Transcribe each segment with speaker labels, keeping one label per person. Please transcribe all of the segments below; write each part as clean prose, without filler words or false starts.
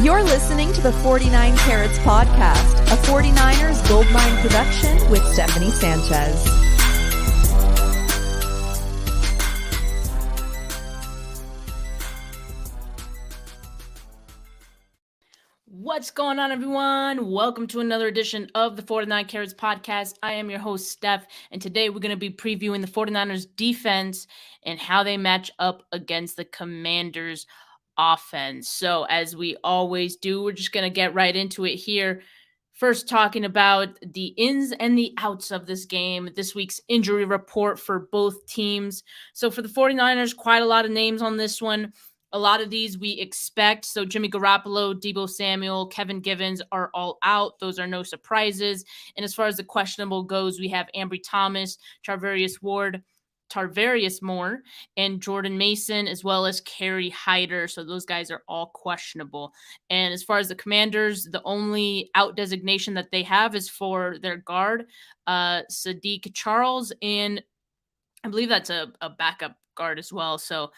Speaker 1: You're listening to the 49 Carats Podcast, a 49ers Goldmine production with Stephanie Sanchez.
Speaker 2: What's going on, everyone? Welcome to another edition of the 49 Carats Podcast. I am your host, Steph, and today we're going to be previewing the 49ers defense and how they match up against the Commanders offense. So as we always do, we're just going to get right into it here. First, talking about the ins and the outs of this game, this week's injury report for both teams. So for the 49ers, quite a lot of names on this one. A lot of these we expect. So Jimmy Garoppolo, Deebo Samuel, Kevin Givens are all out. Those are no surprises. And as far as the questionable goes, we have Ambry Thomas, Tarvarius Moore, and Jordan Mason, as well as Kerry Hyder. So those guys are all questionable. And as far as the Commanders, the only out designation that they have is for their guard, Sadiq Charles, and I believe that's a backup guard as well, so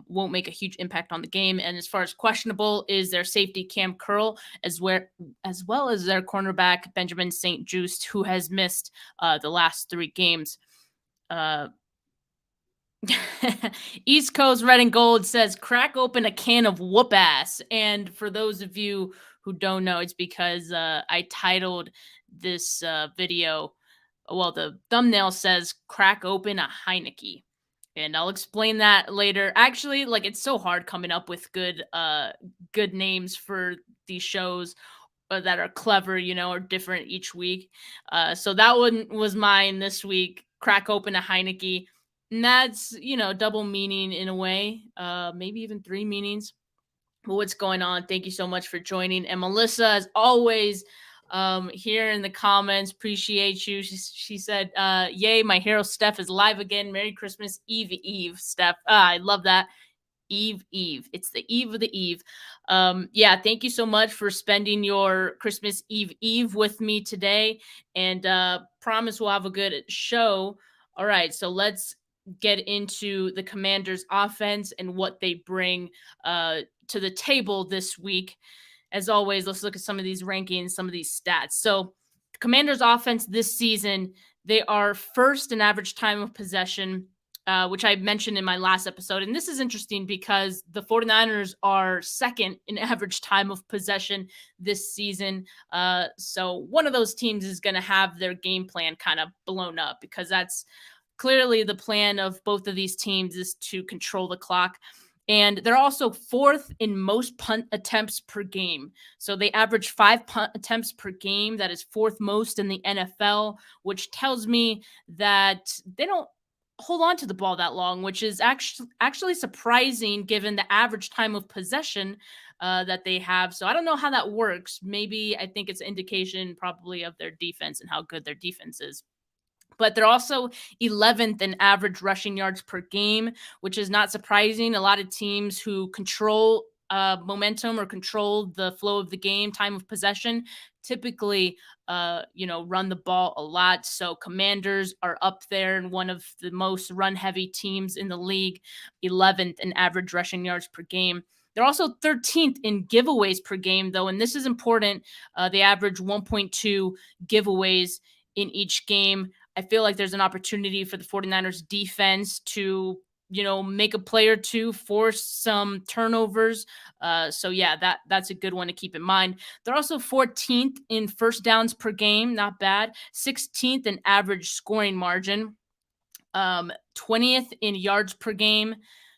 Speaker 2: won't make a huge impact on the game. And as far as questionable is their safety Cam Curl, as well as their cornerback Benjamin St-Juste, who has missed the last 3 games. East Coast Red and Gold says, crack open a can of whoop ass. And for those of you who don't know, it's because I titled this video, well, the thumbnail says crack open a Heineke. And I'll explain that later. Actually, like, it's so hard coming up with good names for these shows that are clever, or different each week. So that one was mine this week, crack open a Heineke. And that's, double meaning in a way, maybe even 3 meanings. But what's going on? Thank you so much for joining. And Melissa, as always, here in the comments, appreciate you. She said, yay, my hero Steph is live again. Merry Christmas Eve, Steph. I love that. Eve. It's the eve of the eve. Yeah, thank you so much for spending your Christmas Eve with me today. And promise we'll have a good show. All right, so let's get into the Commanders offense and what they bring to the table this week. As always, let's look at some of these rankings, some of these stats. So Commanders offense this season, they are first in average time of possession, which I mentioned in my last episode. And this is interesting because the 49ers are second in average time of possession this season. So one of those teams is going to have their game plan kind of blown up, because that's clearly the plan of both of these teams, is to control the clock. And they're also fourth in most punt attempts per game. So they average 5 punt attempts per game. That is fourth most in the NFL, which tells me that they don't hold on to the ball that long, which is actually surprising given the average time of possession that they have. So I don't know how that works. Maybe I think it's an indication probably of their defense and how good their defense is. But they're also 11th in average rushing yards per game, which is not surprising. A lot of teams who control momentum or control the flow of the game, time of possession, typically, run the ball a lot. So Commanders are up there and one of the most run-heavy teams in the league, 11th in average rushing yards per game. They're also 13th in giveaways per game, though, and this is important. They average 1.2 giveaways in each game. I feel like there's an opportunity for the 49ers defense to, make a play or two, force some turnovers. So yeah, that's a good one to keep in mind. They're also 14th in first downs per game. Not bad. 16th in average scoring margin. 20th in yards per game.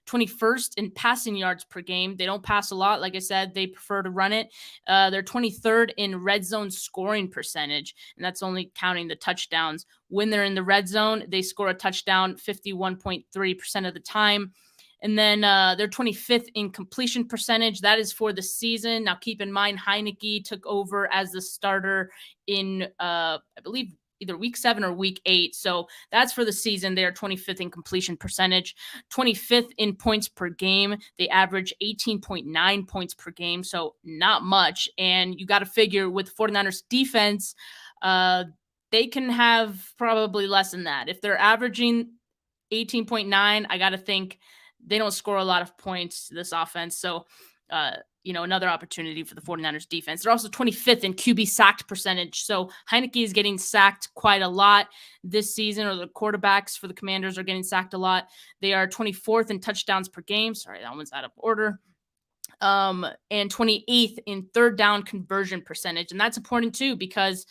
Speaker 2: 21st in passing yards per game. They don't pass a lot. Like I said, they prefer to run it. They're 23rd in red zone scoring percentage, and that's only counting the touchdowns. When they're in the red zone, they score a touchdown 51.3% of the time. And then they're 25th in completion percentage. That is for the season. Now, keep in mind, Heineke took over as the starter in, I believe, either week 7 or week 8. So that's for the season. They are 25th in completion percentage, 25th in points per game. They average 18.9 points per game. So not much. And you got to figure with 49ers defense, they can have probably less than that. If they're averaging 18.9, I got to think they don't score a lot of points, this offense. So another opportunity for the 49ers defense. They're also 25th in QB sacked percentage. So Heineke is getting sacked quite a lot this season, or the quarterbacks for the Commanders are getting sacked a lot. They are 24th in touchdowns per game. Sorry, that one's out of order. And 28th in third down conversion percentage. And that's important too, because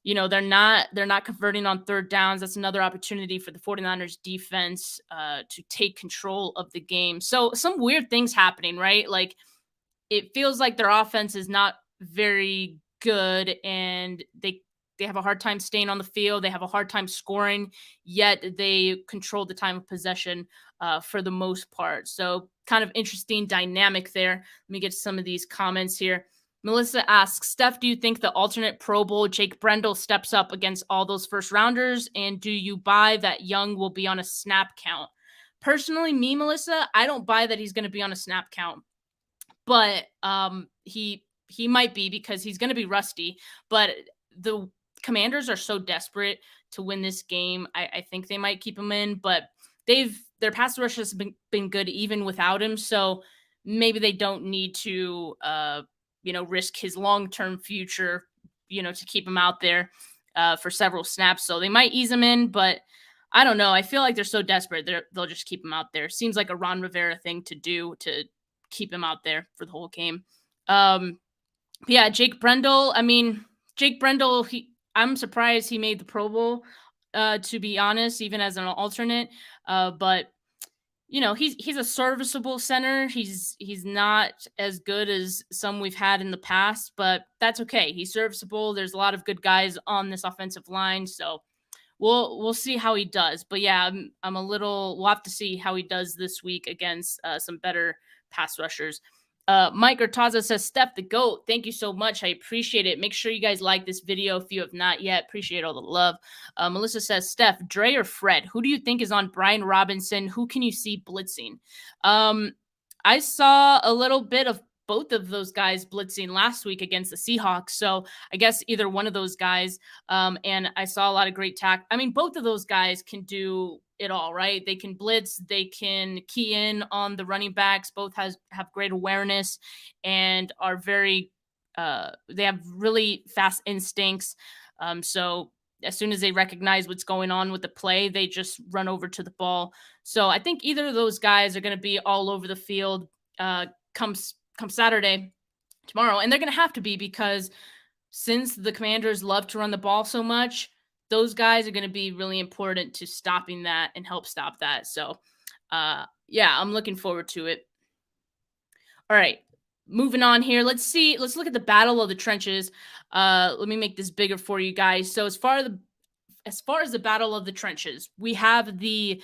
Speaker 2: they're not converting on third downs. That's another opportunity for the 49ers defense to take control of the game. So some weird things happening, right? Like, it feels like their offense is not very good, and they have a hard time staying on the field. They have a hard time scoring, yet they control the time of possession for the most part. So kind of interesting dynamic there. Let me get some of these comments here. Melissa asks, Steph, do you think the alternate Pro Bowl Jake Brendel steps up against all those first rounders? And do you buy that Young will be on a snap count? Personally, me, Melissa, I don't buy that he's going to be on a snap count. But he might be, because he's going to be rusty. But the Commanders are so desperate to win this game. I think they might keep him in, but their pass rush has been good even without him. So maybe they don't need to risk his long-term future, to keep him out there for several snaps. So they might ease him in, but I don't know. I feel like they're so desperate, they'll just keep him out there. Seems like a Ron Rivera thing to do, to keep him out there for the whole game. Yeah, Jake Brendel. I mean, Jake Brendel, I'm surprised he made the Pro Bowl, to be honest, even as an alternate. But he's a serviceable center. He's not as good as some we've had in the past, but that's okay. He's serviceable. There's a lot of good guys on this offensive line, so we'll see how he does. But yeah, we'll have to see how he does this week against some better pass rushers. Mike Ortaza says, Steph the GOAT. Thank you so much. I appreciate it. Make sure you guys like this video if you have not yet. Appreciate all the love. Melissa says, Steph, Dre or Fred? Who do you think is on Brian Robinson? Who can you see blitzing? I saw a little bit of both of those guys blitzing last week against the Seahawks. So I guess either one of those guys. And I saw a lot of great tack. I mean, both of those guys can do it all, right? They can blitz, they can key in on the running backs. Both have great awareness and are very they have really fast instincts. So as soon as they recognize what's going on with the play, they just run over to the ball. So I think either of those guys are going to be all over the field come Saturday, tomorrow. And they're going to have to be, because since the Commanders love to run the ball so much, those guys are going to be really important to stopping that and help stop that. So, yeah, I'm looking forward to it. All right, moving on here. Let's look at the battle of the trenches. Let me make this bigger for you guys. So as far as the battle of the trenches, we have the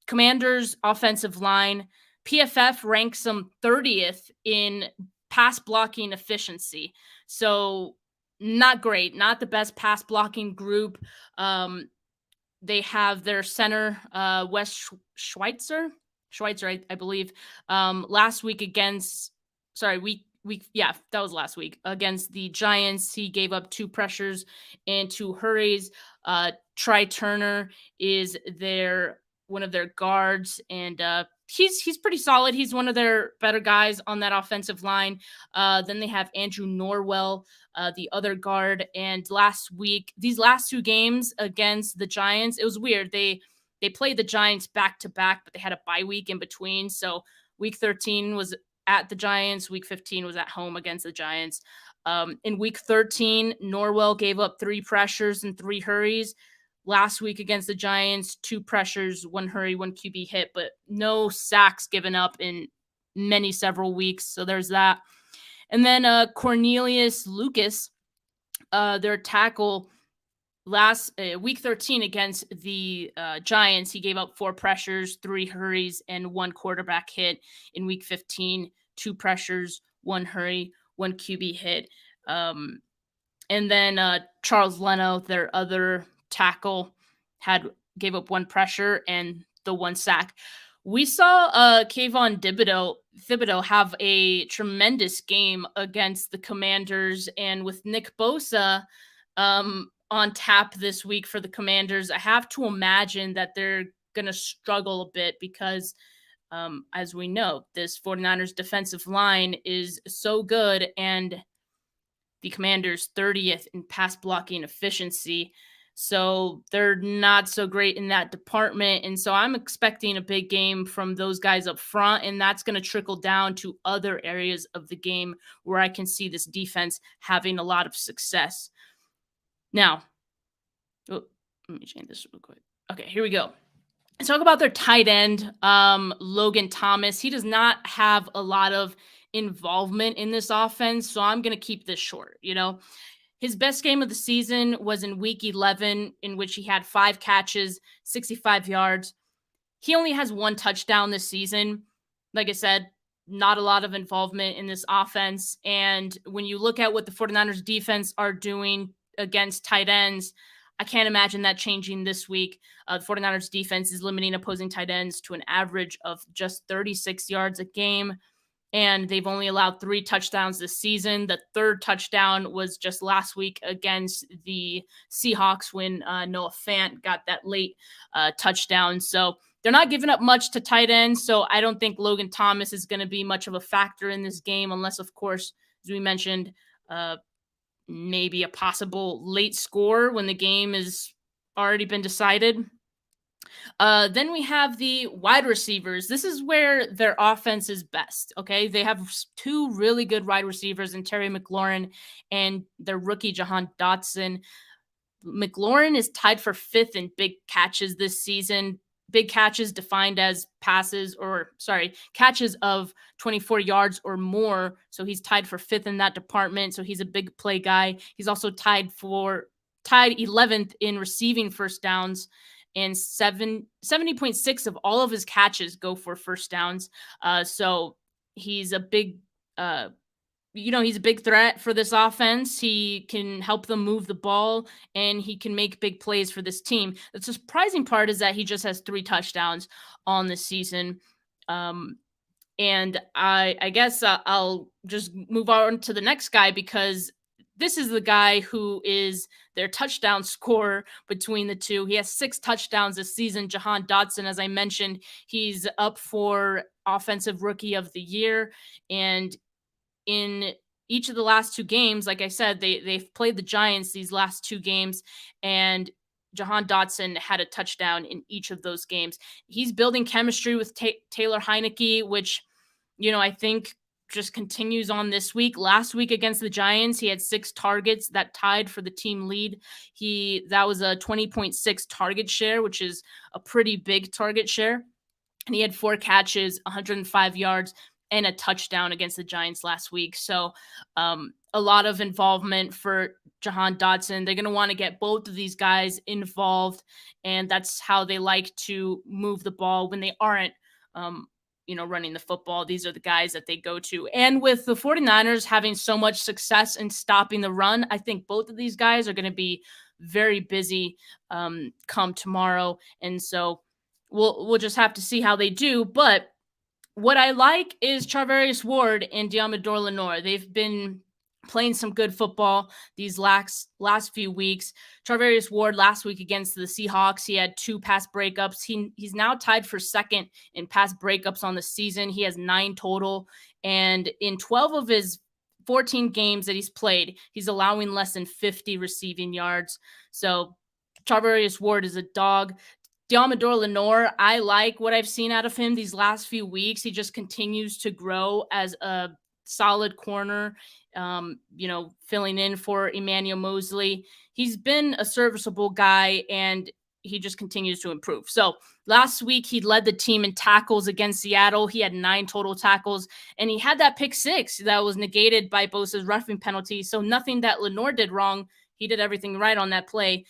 Speaker 2: Commanders offensive line. PFF ranks them 30th in pass blocking efficiency. So not great, not the best pass blocking group. They have their center, Wes Schweitzer, I believe. Last week against, that was last week against the Giants. He gave up 2 pressures and 2 hurries. Try Turner is one of their guards, and he's pretty solid. He's one of their better guys on that offensive line. Then they have Andrew Norwell, the other guard. And these last 2 games against the Giants, it was weird. They played the Giants back to back, but they had a bye week in between. So week 13 was at the Giants. Week 15 was at home against the Giants. In week 13, Norwell gave up 3 pressures and 3 hurries. Last week against the Giants, 2 pressures, 1 hurry, 1 QB hit, but no sacks given up in several weeks. So there's that. And then Cornelius Lucas, their tackle, last week 13 against the Giants, he gave up 4 pressures, 3 hurries, and 1 quarterback hit. In week 15, 2 pressures, 1 hurry, 1 QB hit. And then Charles Leno, their other tackle, gave up 1 pressure and the 1 sack. We saw Kayvon Thibodeau have a tremendous game against the Commanders, and with Nick Bosa on tap this week for the Commanders, I have to imagine that they're going to struggle a bit, because As we know, this 49ers defensive line is so good, and the Commanders 30th in pass blocking efficiency. So they're not so great in that department. And so I'm expecting a big game from those guys up front, and that's going to trickle down to other areas of the game where I can see this defense having a lot of success. Now, let me change this real quick. Okay, here we go. Let's talk about their tight end, Logan Thomas. He does not have a lot of involvement in this offense, so I'm going to keep this short. His best game of the season was in week 11, in which he had 5 catches, 65 yards. He only has 1 touchdown this season. Like I said, not a lot of involvement in this offense. And when you look at what the 49ers defense are doing against tight ends, I can't imagine that changing this week. The 49ers defense is limiting opposing tight ends to an average of just 36 yards a game, and they've only allowed 3 touchdowns this season. The 3rd touchdown was just last week against the Seahawks when Noah Fant got that late touchdown. So they're not giving up much to tight ends, so I don't think Logan Thomas is going to be much of a factor in this game unless, of course, as we mentioned, maybe a possible late score when the game has already been decided. Then we have the wide receivers. This is where their offense is best. Okay. They have 2 really good wide receivers in Terry McLaurin and their rookie Jahan Dotson. McLaurin is tied for 5th in big catches this season. Big catches defined as catches of 24 yards or more. So he's tied for 5th in that department. So he's a big play guy. He's also tied 11th in receiving first downs, and 70.6 of all of his catches go for first downs. So he's a big he's a big threat for this offense. He can help them move the ball, and he can make big plays for this team. The surprising part is that he just has 3 touchdowns on the season. And I guess I'll just move on to the next guy, because this is the guy who is their touchdown scorer between the two. He has 6 touchdowns this season. Jahan Dotson, as I mentioned, he's up for Offensive Rookie of the Year. And in each of the last 2 games, like I said, they've played the Giants these last 2 games, and Jahan Dotson had a touchdown in each of those games. He's building chemistry with Taylor Heineke, which, I think just continues on this week. Last week against the Giants, he had 6 targets that tied for the team lead. That was a 20.6 target share, which is a pretty big target share. And he had 4 catches, 105 yards, and a touchdown against the Giants last week. So a lot of involvement for Jahan Dotson. They're going to want to get both of these guys involved, and that's how they like to move the ball when they aren't running the football. These are the guys that they go to. And with the 49ers having so much success in stopping the run, I think both of these guys are going to be very busy come tomorrow. And so we'll just have to see how they do. But what I like is Charvarius Ward and Diamador Lenore. They've been playing some good football these last few weeks. Charvarius Ward last week against the Seahawks, he had 2 pass breakups. He's now tied for 2nd in pass breakups on the season. He has 9 total, and in 12 of his 14 games that he's played, he's allowing less than 50 receiving yards. So Charvarius Ward is a dog. Diamador Lenore, I like what I've seen out of him these last few weeks. He just continues to grow as a solid corner, filling in for Emmanuel Mosley. He's been a serviceable guy, and he just continues to improve. So last week, he led the team in tackles against Seattle. He had 9 total tackles, and he had that pick 6 that was negated by Bosa's roughing penalty. So nothing that Lenore did wrong. He did everything right on that play.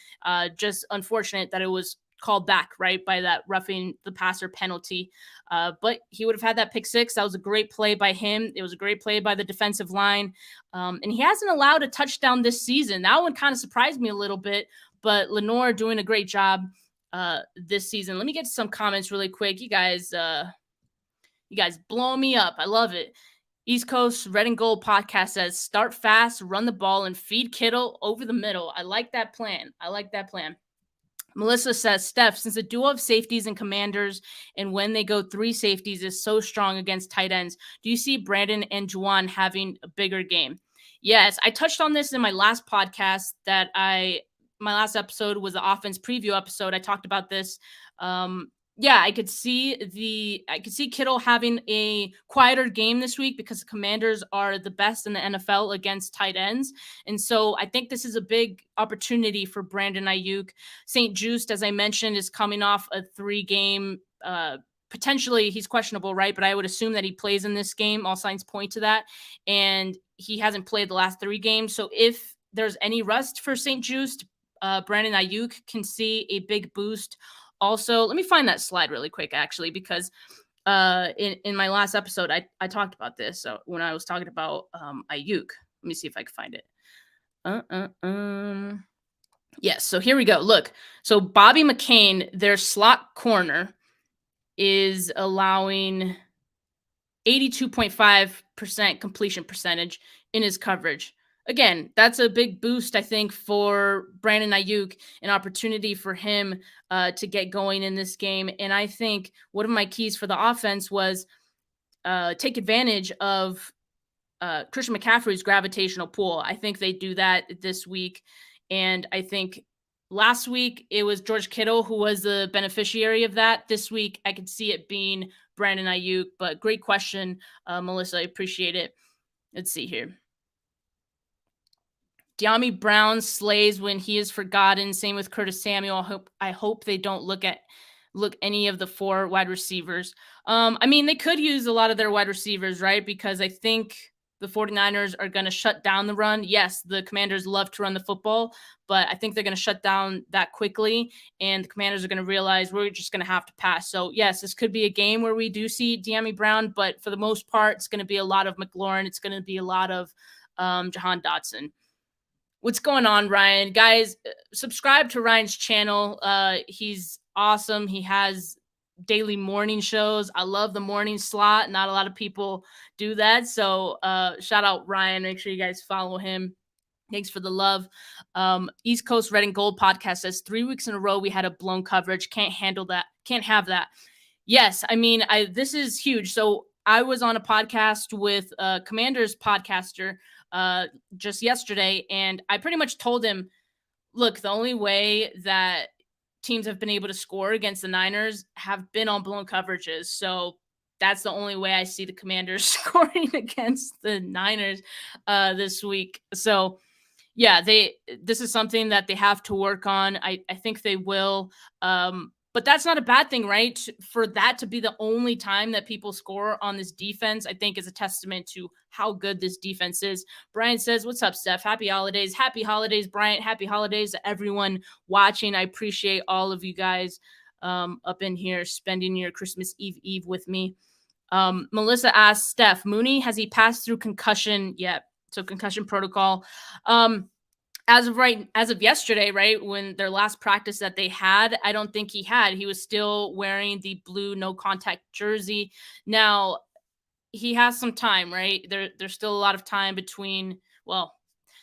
Speaker 2: Just unfortunate that it was called back, right, by that roughing the passer penalty. But he would have had that pick 6. That was a great play by him. It was a great play by the defensive line. And he hasn't allowed a touchdown this season. That one kind of surprised me a little bit, but Lenore doing a great job this season. Let me get to some comments really quick. You guys blowing me up. I love it. East Coast Red and Gold podcast says, start fast, run the ball, and feed Kittle over the middle. I like that plan. Melissa says, Steph, since the duo of safeties and commanders and when they go three safeties is so strong against tight ends, do you see Brandon and Juwan having a bigger game? Yes, I touched on this in my last podcast my last episode was the offense preview episode. I talked about this. Yeah, I could see Kittle having a quieter game this week because the Commanders are the best in the NFL against tight ends. And so I think this is a big opportunity for Brandon Ayuk. St. Juste, as I mentioned, is coming off a 3-game potentially he's questionable, right? But I would assume that he plays in this game. All signs point to that. And he hasn't played the last 3 games. So if there's any rust for St. Juste, Brandon Ayuk can see a big boost. Also, let me find that slide really quick, actually, because in my last episode, I talked about this. So when I was talking about Ayuk, let me see if I can find it. Yes, so here we go. Look, so Bobby McCain, their slot corner, is allowing 82.5% completion percentage in his coverage. Again, that's a big boost, I think, for Brandon Ayuk, an opportunity for him to get going in this game. And I think one of my keys for the offense was take advantage of Christian McCaffrey's gravitational pull. I think they do that this week. And I think last week it was George Kittle who was the beneficiary of that. This week I could see it being Brandon Ayuk. But great question, Melissa. I appreciate it. Let's see here. De'Ami Brown slays when he is forgotten. Same with Curtis Samuel. I hope they don't look any of the 4 wide receivers. I mean, they could use a lot of their wide receivers, right? Because I think the 49ers are going to shut down the run. Yes, the Commanders love to run the football, but I think they're going to shut down that quickly, and the Commanders are going to realize we're just going to have to pass. So, yes, this could be a game where we do see De'Ami Brown, but for the most part, it's going to be a lot of McLaurin. It's going to be a lot of Jahan Dotson. What's going on, Ryan? Guys, subscribe to Ryan's channel. He's awesome. He has daily morning shows. I love the morning slot. Not a lot of people do that. So shout out Ryan. Make sure you guys follow him. Thanks for the love. East Coast Red and Gold podcast says 3 weeks in a row we had a blown coverage. Can't handle that. Can't have that. Yes, I mean, this is huge. So I was on a podcast with a Commanders podcaster just yesterday, and I pretty much told him, look, the only way that teams have been able to score against the Niners have been on blown coverages. So that's the only way I see the Commanders scoring against the Niners this week. So yeah, this is something that they have to work on. I think they will. But that's not a bad thing, right? For that to be the only time that people score on this defense, I think is a testament to how good this defense is. Brian says, what's up, Steph? Happy holidays. Happy holidays, Bryant. Happy holidays to everyone watching. I appreciate all of you guys up in here spending your Christmas Eve with me. Melissa asks, Steph, Mooney, has he passed through concussion yet? So concussion protocol. As of yesterday, right, when their last practice that they had, I don't think he had. He was still wearing the blue no contact jersey. Now, he has some time, right? There's still a lot of time between, well,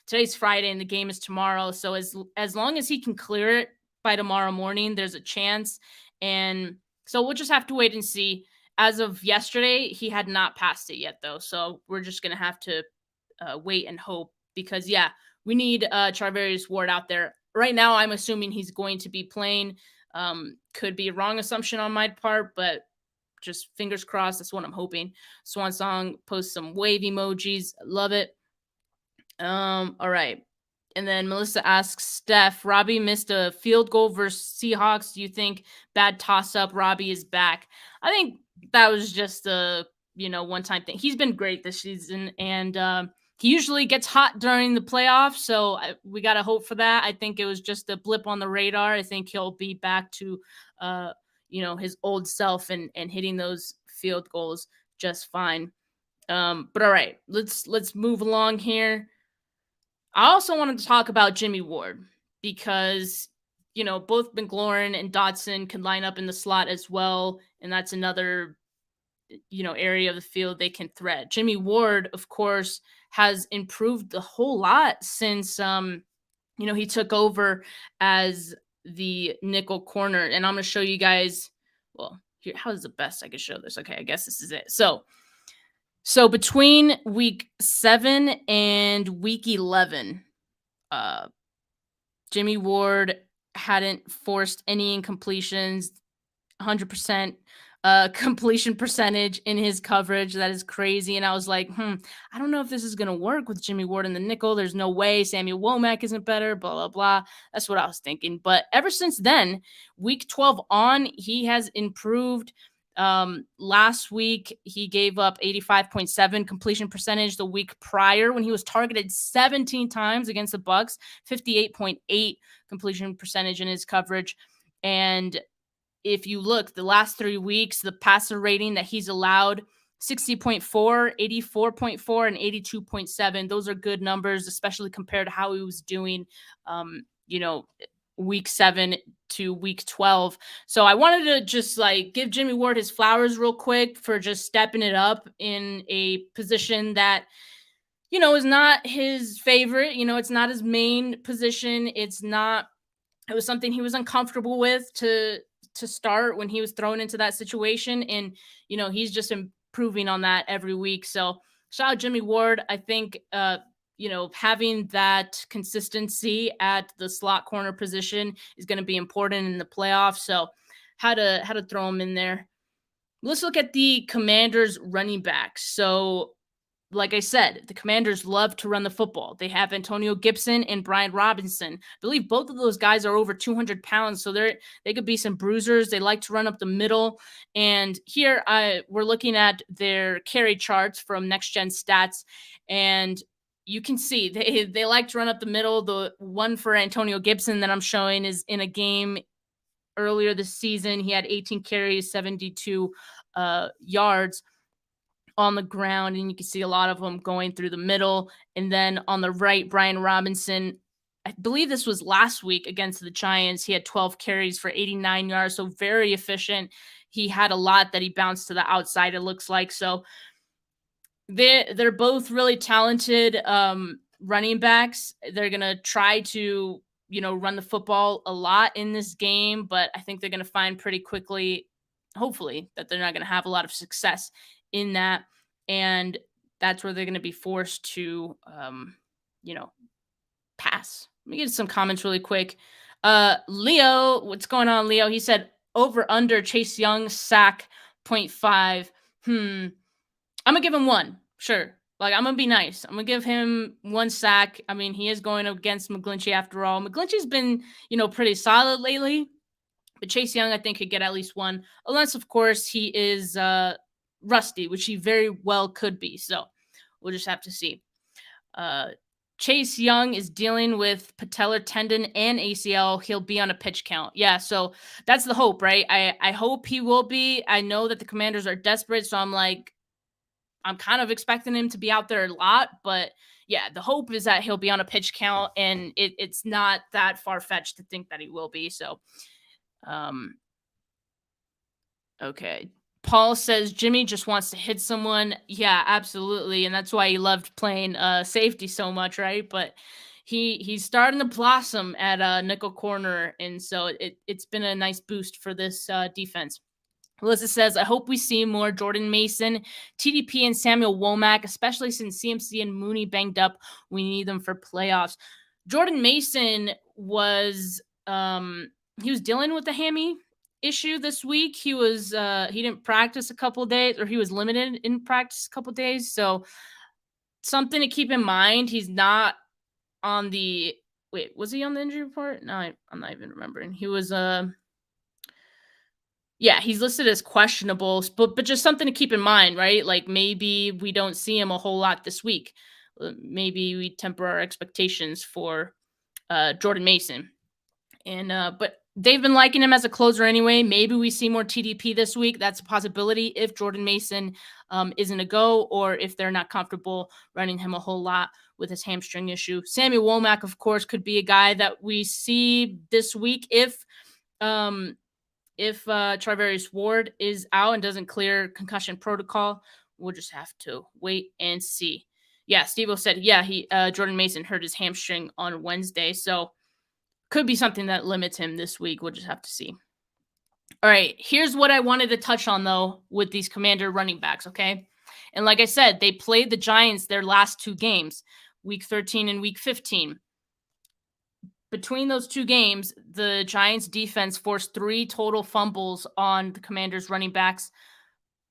Speaker 2: today's Friday and the game is tomorrow. So as long as he can clear it by tomorrow morning, there's a chance. And so we'll just have to wait and see. As of yesterday, he had not passed it yet, though. So we're just going to have to wait and hope because, yeah, we need Charvarius Ward out there. Right now, I'm assuming he's going to be playing. Could be a wrong assumption on my part, but just fingers crossed. That's what I'm hoping. Swan Song posts some wave emojis. Love it. All right. And then Melissa asks, Steph, Robbie missed a field goal versus Seahawks. Do you think bad toss-up, Robbie is back? I think that was just a, one-time thing. He's been great this season, and he usually gets hot during the playoffs, so we got to hope for that. I think it was just a blip on the radar. I think he'll be back to, his old self and hitting those field goals just fine. But all right, let's move along here. I also wanted to talk about Jimmy Ward because, both McLaurin and Dotson can line up in the slot as well, and that's another, area of the field they can threat. Jimmy Ward, of course, has improved a whole lot since, he took over as the nickel corner. And I'm going to show you guys, well, here, how is the best I can show this? Okay, I guess this is it. So between week 7 and week 11, Jimmy Ward hadn't forced any incompletions, 100% completion percentage in his coverage. That is crazy. And I was like, I don't know if this is going to work with Jimmy Ward in the nickel. There's no way. Samuel Womack isn't better, blah, blah, blah. That's what I was thinking. But ever since then, week 12 on, he has improved. Last week, he gave up 85.7 completion percentage. The week prior, when he was targeted 17 times against the Bucks, 58.8 completion percentage in his coverage. And if you look, the last 3 weeks, the passer rating that he's allowed, 60.4, 84.4, and 82.7. Those are good numbers, especially compared to how he was doing, week 7 to week 12. So I wanted to just give Jimmy Ward his flowers real quick for just stepping it up in a position that, is not his favorite. It's not his main position. It was something he was uncomfortable with to start when he was thrown into that situation. And, he's just improving on that every week. So shout out Jimmy Ward. I think, having that consistency at the slot corner position is going to be important in the playoffs. So how to throw him in there. Let's look at the Commanders running backs. So like I said, the Commanders love to run the football. They have Antonio Gibson and Brian Robinson. I believe both of those guys are over 200 pounds, so they could be some bruisers. They like to run up the middle. And here we're looking at their carry charts from Next Gen Stats, and you can see they like to run up the middle. The one for Antonio Gibson that I'm showing is in a game earlier this season. He had 18 carries, 72 yards on the ground, and you can see a lot of them going through the middle. And then on the right, Brian Robinson, I believe this was last week against the Giants. He had 12 carries for 89 yards, so very efficient. He had a lot that he bounced to the outside, it looks like. So they're both really talented running backs. They're going to try to, run the football a lot in this game, but I think they're going to find pretty quickly, hopefully, that they're not going to have a lot of success in that. And that's where they're going to be forced to, pass. Let me get some comments really quick. Leo, what's going on, Leo? He said over under Chase Young sack 0.5. I'm going to give him 1. Sure. I'm going to be nice. I'm going to give him 1 sack. I mean, he is going against McGlinchey after all. McGlinchey's been, pretty solid lately. But Chase Young, I think, could get at least 1. Unless, of course, he is rusty, which he very well could be. So we'll just have to see. Chase Young is dealing with patellar tendon and ACL. He'll be on a pitch count. Yeah, so that's the hope, right? I hope he will be. I know that the Commanders are desperate, so I'm kind of expecting him to be out there a lot. But yeah, the hope is that he'll be on a pitch count, and it's not that far-fetched to think that he will be. So, okay. Paul says Jimmy just wants to hit someone. Yeah, absolutely. And that's why he loved playing safety so much, right? But he's starting to blossom at nickel corner. And so it's been a nice boost for this defense. Melissa says, I hope we see more Jordan Mason, TDP, and Samuel Womack, especially since CMC and Mooney banged up. We need them for playoffs. Jordan Mason was dealing with the hammy issue this week. He didn't practice a couple days, or he was limited in practice a couple days. So something to keep in mind. He's not on the was he on the injury report? No, I'm not even remembering. He was he's listed as questionable, but just something to keep in mind, right? Maybe we don't see him a whole lot this week. Maybe we temper our expectations for Jordan Mason. And but they've been liking him as a closer anyway. Maybe we see more TDP this week. That's a possibility if Jordan Mason isn't a go, or if they're not comfortable running him a whole lot with his hamstring issue. Samuel Womack, of course, could be a guy that we see this week if Charvarius Ward is out and doesn't clear concussion protocol. We'll just have to wait and see. Yeah, Steve-O said, Jordan Mason hurt his hamstring on Wednesday. So could be something that limits him this week. We'll just have to see. All right, here's what I wanted to touch on, though, with these Commander running backs, okay? And like I said, they played the Giants their last 2 games, week 13 and week 15. Between those 2 games, the Giants defense forced 3 total fumbles on the Commanders running backs.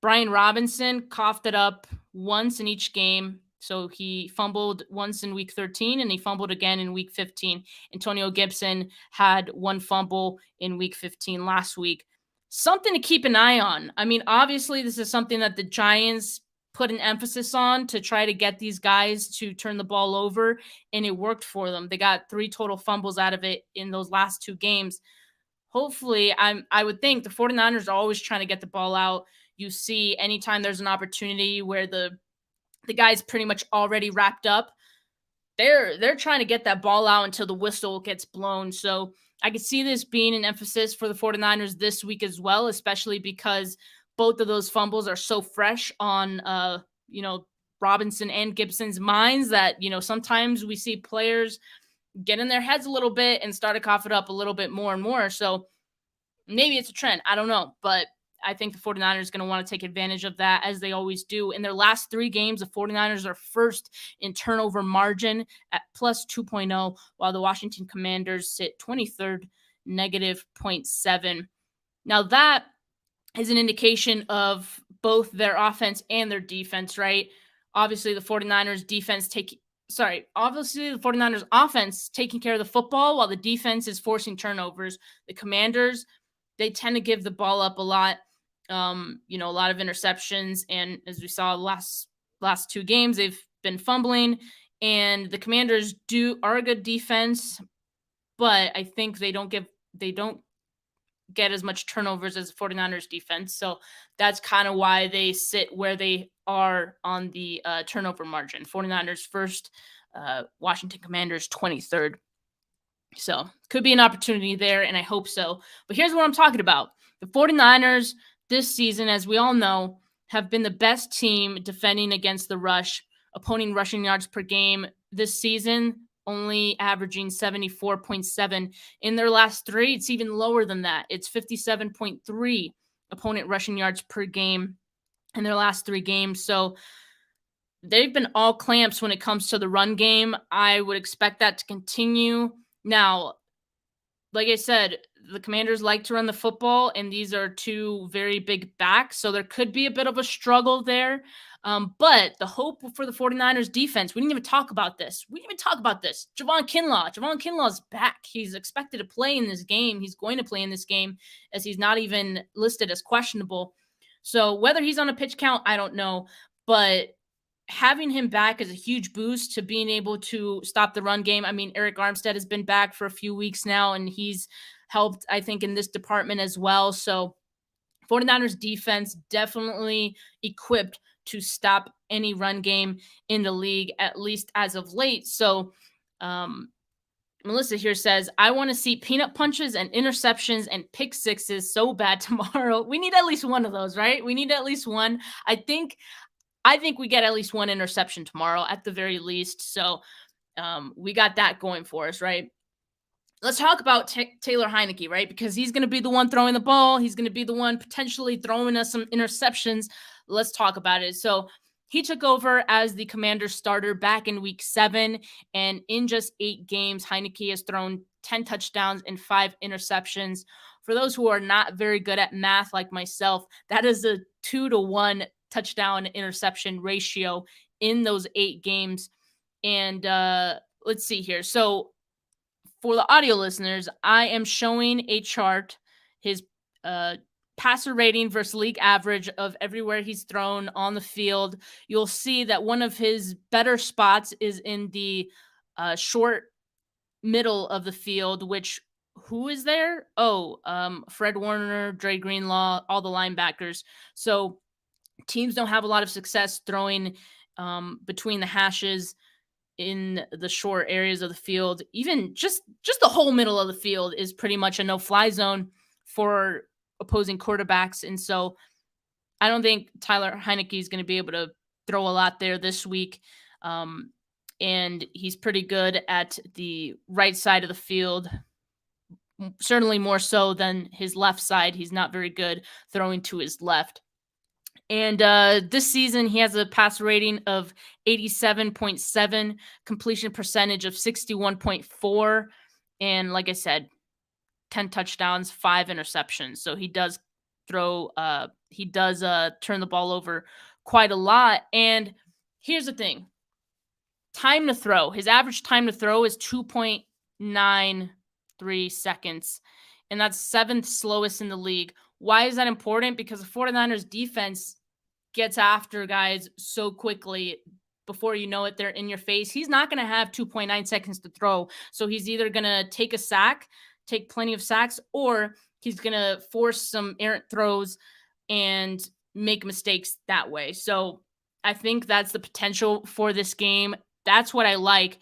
Speaker 2: Brian Robinson coughed it up once in each game. So he fumbled once in week 13 and he fumbled again in week 15. Antonio Gibson had 1 fumble in week 15 last week. Something to keep an eye on. I mean, obviously, this is something that the Giants put an emphasis on to try to get these guys to turn the ball over, and it worked for them. They got 3 total fumbles out of it in those last 2 games. Hopefully, I would think the 49ers are always trying to get the ball out. You see, anytime there's an opportunity where the guy's pretty much already wrapped up, they're trying to get that ball out until the whistle gets blown. So I could see this being an emphasis for the 49ers this week as well, especially because both of those fumbles are so fresh on Robinson and Gibson's minds that, sometimes we see players get in their heads a little bit and start to cough it up a little bit more and more. So maybe it's a trend. I don't know. But I think the 49ers are going to want to take advantage of that, as they always do. In their last 3 games, the 49ers are first in turnover margin at plus 2.0, while the Washington Commanders sit 23rd, negative 0.7. Now, that is an indication of both their offense and their defense, right? Obviously, the 49ers offense taking care of the football while the defense is forcing turnovers. The Commanders, they tend to give the ball up a lot. A lot of interceptions, and as we saw last 2 games, they've been fumbling, and the Commanders are a good defense, but I think they don't get as much turnovers as the 49ers defense. So that's kind of why they sit where they are on the turnover margin. 49ers first, Washington Commanders 23rd. So could be an opportunity there, and I hope so. But here's what I'm talking about. The 49ers this season, as we all know, have been the best team defending against the rush. Opponent rushing yards per game this season only averaging 74.7. In their last 3, it's even lower than that. It's 57.3 opponent rushing yards per game in their last 3 games. So they've been all clamps when it comes to the run game. I would expect that to continue. Now, like I said, the Commanders like to run the football, and these are 2 very big backs, so there could be a bit of a struggle there. But the hope for the 49ers defense, we didn't even talk about this. Javon Kinlaw's back. He's expected to play in this game. He's going to play in this game, as he's not even listed as questionable. So whether he's on a pitch count, I don't know. But having him back is a huge boost to being able to stop the run game. I mean, Eric Armstead has been back for a few weeks now, and he's helped, I think, in this department as well. So 49ers defense definitely equipped to stop any run game in the league, at least as of late. So Melissa here says, I want to see peanut punches and interceptions and pick sixes so bad tomorrow. We need at least one of those, right? We need at least one. I think we get at least one interception tomorrow at the very least. So we got that going for us, right? Let's talk about Taylor Heinicke, right? Because he's going to be the one throwing the ball. He's going to be the one potentially throwing us some interceptions. Let's talk about it. So he took over as the Commanders starter back in week 7. And in just 8 games, Heinicke has thrown 10 touchdowns and 5 interceptions. For those who are not very good at math like myself, that is a 2-to-1 touchdown interception ratio in those 8 games. And let's see here. So for the audio listeners, I am showing a chart, his passer rating versus league average of everywhere he's thrown on the field. You'll see that one of his better spots is in the short middle of the field, which who is there? Fred Warner, Dre Greenlaw, all the linebackers. So teams don't have a lot of success throwing between the hashes in the short areas of the field. Even just the whole middle of the field is pretty much a no-fly zone for opposing quarterbacks. And so I don't think Tyler Heinicke is going to be able to throw a lot there this week. And he's pretty good at the right side of the field. certainly more so than his left side. He's not very good throwing to his left. And this season, he has a passer rating of 87.7, completion percentage of 61.4. And like I said, 10 touchdowns, 5 interceptions. So he does turn the ball over quite a lot. And here's the thing. Time to throw. His average time to throw is 2.93 seconds. And that's 7th slowest in the league. Why is that important? Because the 49ers defense gets after guys so quickly. Before you know it, they're in your face. He's not going to have 2.9 seconds to throw. So he's either going to take plenty of sacks, or he's going to force some errant throws and make mistakes that way. So I think that's the potential for this game. That's what I like.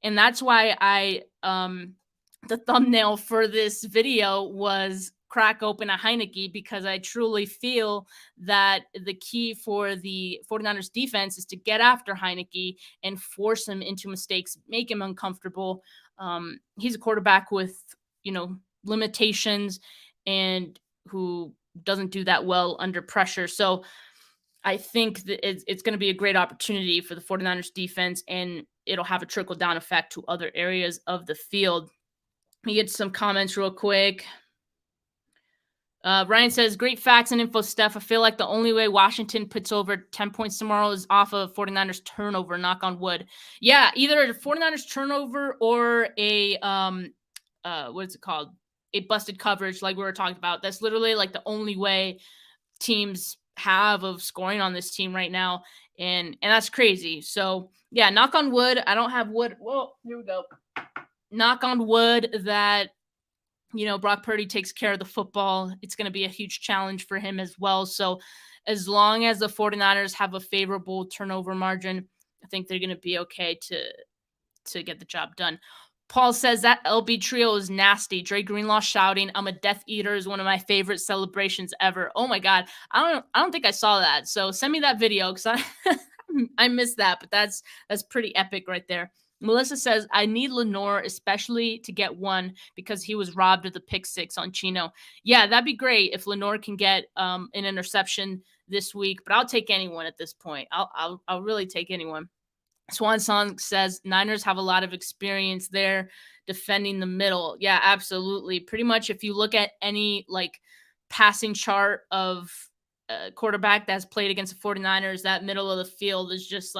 Speaker 2: And that's why the thumbnail for this video was crack open a Heineke, because I truly feel that the key for the 49ers defense is to get after Heineke and force him into mistakes, make him uncomfortable. He's a quarterback with, limitations and who doesn't do that well under pressure. So I think that it's going to be a great opportunity for the 49ers defense, and it'll have a trickle down effect to other areas of the field. Let me get some comments real quick. Ryan says, great facts and info, Steph. I feel like the only way Washington puts over 10 points tomorrow is off of 49ers turnover, knock on wood. Yeah, either a 49ers turnover or a, what is it called? A busted coverage like we were talking about. That's literally like the only way teams have of scoring on this team right now. And that's crazy. So, yeah, knock on wood. I don't have wood. Whoa, here we go. Knock on wood that Brock Purdy takes care of the football. It's going to be a huge challenge for him as well. So as long as the 49ers have a favorable turnover margin, I think they're going to be okay to get the job done. Paul says that LB trio is nasty. Dre Greenlaw shouting, "I'm a Death Eater" is one of my favorite celebrations ever. Oh my God. I don't think I saw that. So send me that video, because I missed that, but that's pretty epic right there. Melissa says, I need Lenore, especially to get one, because he was robbed of the pick 6 on Chino. Yeah, that'd be great if Lenore can get an interception this week, but I'll take anyone at this point. I'll really take anyone. Swan Song says, Niners have a lot of experience there defending the middle. Yeah, absolutely. Pretty much if you look at any passing chart of a quarterback that's played against the 49ers, that middle of the field is just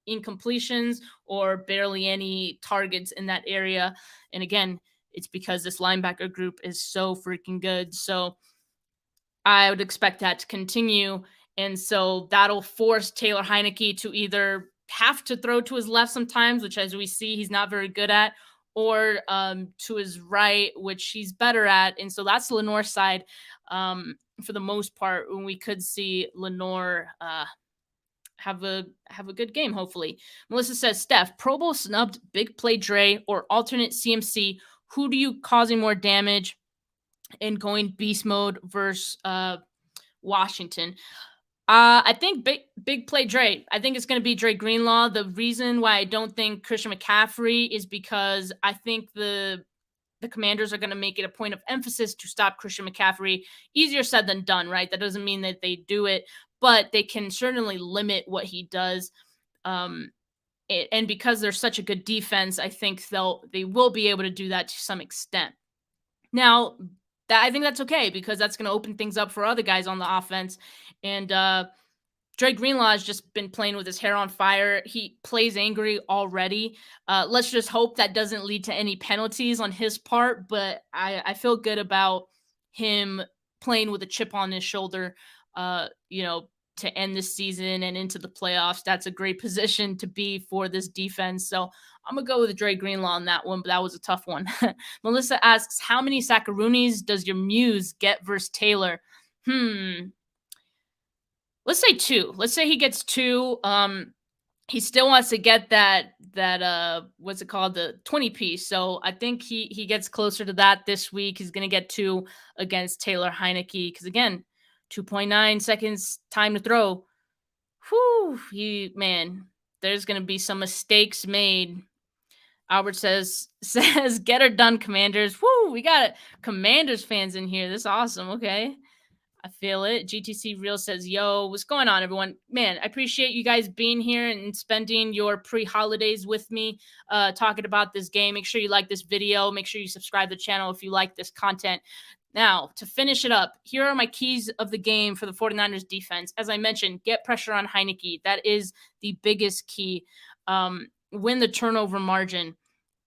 Speaker 2: incompletions or barely any targets in that area. And again, it's because this linebacker group is so freaking good. So I would expect that to continue. And so that'll force Taylor Heineke to either have to throw to his left sometimes, which as we see, he's not very good at, or to his right, which he's better at. And so that's Lenore's side for the most part, when we could see Lenore have a good game, hopefully. Melissa says, Steph, Pro Bowl snubbed Big Play Dre or alternate CMC. Who do you causing more damage in going beast mode versus Washington? I think big play Dre. I think it's going to be Dre Greenlaw. The reason why I don't think Christian McCaffrey is because I think the Commanders are going to make it a point of emphasis to stop Christian McCaffrey. Easier said than done, right? That doesn't mean that they do it, but they can certainly limit what he does. And because they're such a good defense, I think they will be able to do that to some extent. Now, I think that's okay, because that's going to open things up for other guys on the offense. And Dre Greenlaw has just been playing with his hair on fire. He plays angry already. Let's just hope that doesn't lead to any penalties on his part. But I feel good about him playing with a chip on his shoulder, to end this season and into the playoffs. That's a great position to be for this defense. So I'm going to go with Dre Greenlaw on that one, but that was a tough one. Melissa asks, how many Saccaroonies does your muse get versus Taylor? Let's say 2. Let's say he gets 2. He still wants to get that what's it called? The 20 piece. So I think he gets closer to that this week. He's going to get 2 against Taylor Heineke. Because again, 2.9 seconds time to throw. Whew, there's going to be some mistakes made. Albert says, get her done, Commanders. Woo! Woo! We got Commanders fans in here. This is awesome. Okay. I feel it. GTC Real says, yo, what's going on, everyone? Man, I appreciate you guys being here and spending your pre-holidays with me talking about this game. Make sure you like this video. Make sure you subscribe to the channel if you like this content. Now, to finish it up, here are my keys of the game for the 49ers defense. As I mentioned, get pressure on Heineke. That is the biggest key. Win the turnover margin.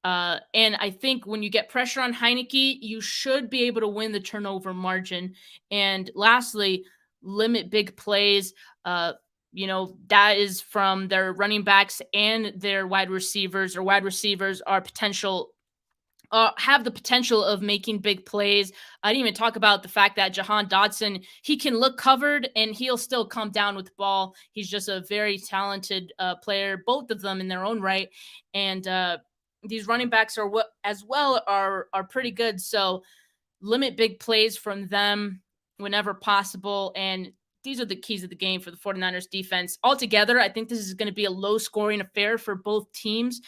Speaker 2: And I think when you get pressure on Heineke, you should be able to win the turnover margin. And lastly, limit big plays. That is from their running backs and their wide receivers. Or wide receivers are have the potential of making big plays. I didn't even talk about the fact that Jahan Dotson, he can look covered and he'll still come down with the ball. He's just a very talented player, both of them in their own right. And these running backs are pretty good. So limit big plays from them whenever possible. And these are the keys of the game for the 49ers defense. Altogether, I think this is going to be a low scoring affair for both teams.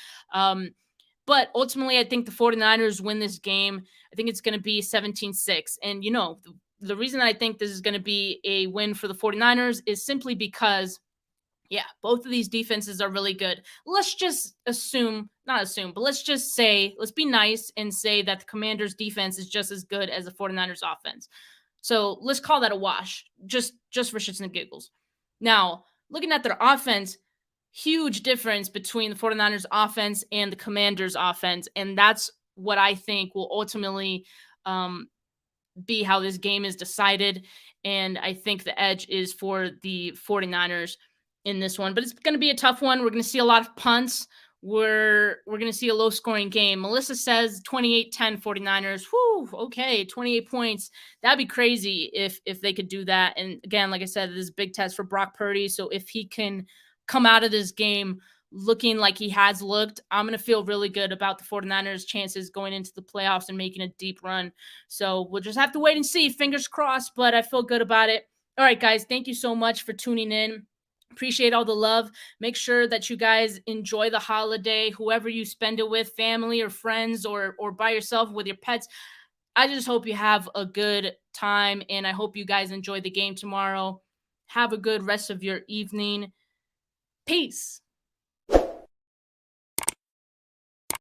Speaker 2: But ultimately, I think the 49ers win this game. I think it's going to be 17-6. And, the reason I think this is going to be a win for the 49ers is simply because, both of these defenses are really good. Let's just let's be nice and say that the Commanders' defense is just as good as the 49ers' offense. So let's call that a wash, just for shits and giggles. Now, looking at their offense, huge difference between the 49ers offense and the Commanders offense. And that's what I think will ultimately be how this game is decided. And I think the edge is for the 49ers in this one, but it's going to be a tough one. We're going to see a lot of punts. We're going to see a low scoring game. Melissa says 28-10 49ers. Whew, okay, 28 points. That'd be crazy if they could do that. And again, like I said, this is a big test for Brock Purdy. So if he can come out of this game looking like he has looked, I'm going to feel really good about the 49ers' chances going into the playoffs and making a deep run. So we'll just have to wait and see. Fingers crossed, but I feel good about it. All right, guys, thank you so much for tuning in. Appreciate all the love. Make sure that you guys enjoy the holiday, whoever you spend it with, family or friends or by yourself with your pets. I just hope you have a good time, and I hope you guys enjoy the game tomorrow. Have a good rest of your evening. Peace.